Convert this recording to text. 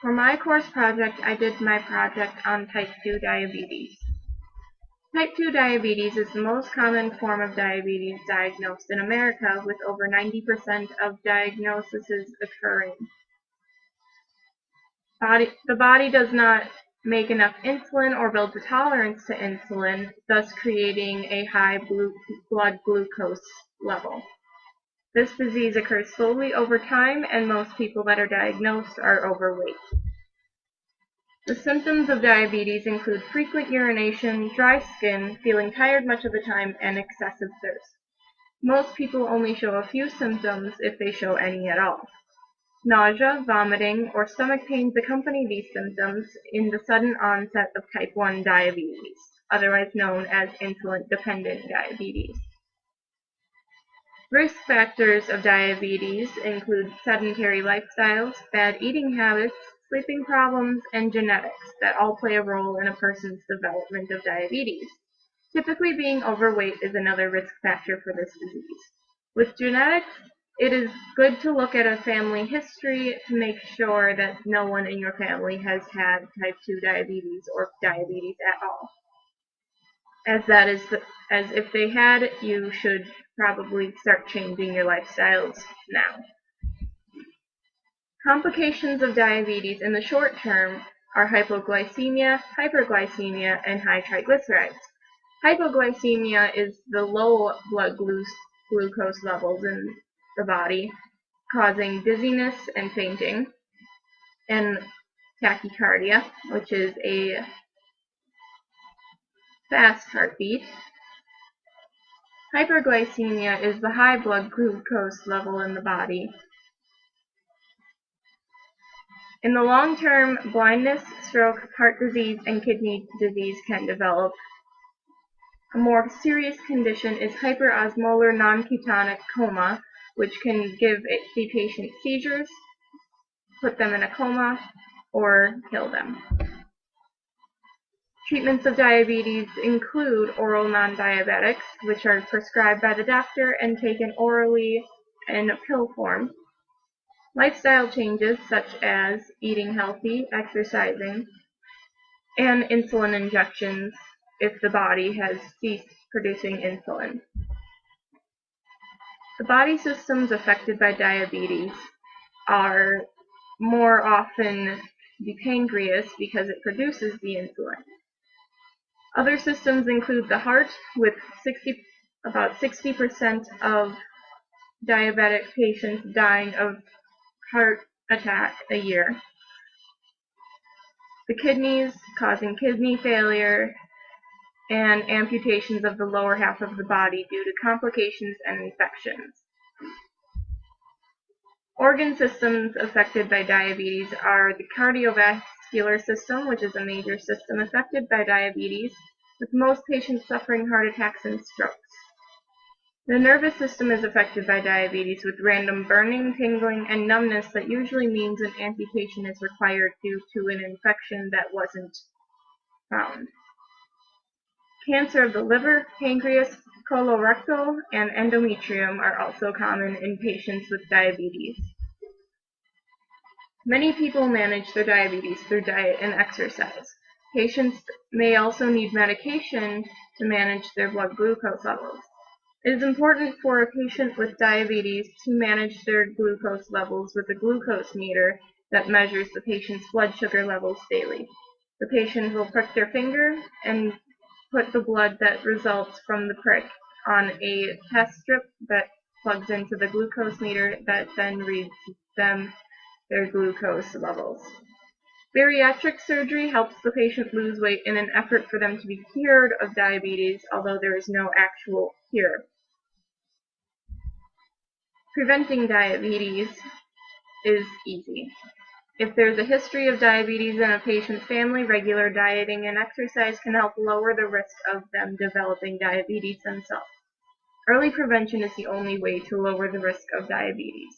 For my course project, I did my project on type 2 diabetes. Type 2 diabetes is the most common form of diabetes diagnosed in America, with over 90% of diagnoses occurring. The body does not make enough insulin or build a tolerance to insulin, thus creating a high blood glucose level. This disease occurs slowly over time, and most people that are diagnosed are overweight. The symptoms of diabetes include frequent urination, dry skin, feeling tired much of the time, and excessive thirst. Most people only show a few symptoms, if they show any at all. Nausea, vomiting, or stomach pains accompany these symptoms in the sudden onset of type 1 diabetes, otherwise known as insulin-dependent diabetes. Risk factors of diabetes include sedentary lifestyles, bad eating habits, sleeping problems, and genetics that all play a role in a person's development of diabetes. Typically, being overweight is another risk factor for this disease. With genetics, it is good to look at a family history to make sure that no one in your family has had type 2 diabetes or diabetes at all. As if they had, you should probably start changing your lifestyles now. Complications of diabetes in the short term are hypoglycemia, hyperglycemia, and high triglycerides. Hypoglycemia is the low blood glucose levels in the body, causing dizziness and fainting, and tachycardia, which is a fast heartbeat. Hyperglycemia is the high blood glucose level in the body. In the long term, blindness, stroke, heart disease, and kidney disease can develop. A more serious condition is hyperosmolar non-ketonic coma, which can give the patient seizures, put them in a coma, or kill them. Treatments of diabetes include oral non-diabetics, which are prescribed by the doctor and taken orally in pill form. Lifestyle changes such as eating healthy, exercising, and insulin injections if the body has ceased producing insulin. The body systems affected by diabetes are more often the pancreas because it produces the insulin. Other systems include the heart, with about 60% of diabetic patients dying of heart attack a year. The kidneys, causing kidney failure, and amputations of the lower half of the body due to complications and infections. Organ systems affected by diabetes are the cardiovascular system, which is a major system affected by diabetes, with most patients suffering heart attacks and strokes. The nervous system is affected by diabetes with random burning, tingling, and numbness that usually means an amputation is required due to an infection that wasn't found. Cancer of the liver, pancreas, colorectal, and endometrium are also common in patients with diabetes. Many people manage their diabetes through diet and exercise. Patients may also need medication to manage their blood glucose levels. It is important for a patient with diabetes to manage their glucose levels with a glucose meter that measures the patient's blood sugar levels daily. The patient will prick their finger and put the blood that results from the prick on a test strip that plugs into the glucose meter that then reads them their glucose levels. Bariatric surgery helps the patient lose weight in an effort for them to be cured of diabetes, although there is no actual cure. Preventing diabetes is easy. If there's a history of diabetes in a patient's family, regular dieting and exercise can help lower the risk of them developing diabetes themselves. Early prevention is the only way to lower the risk of diabetes.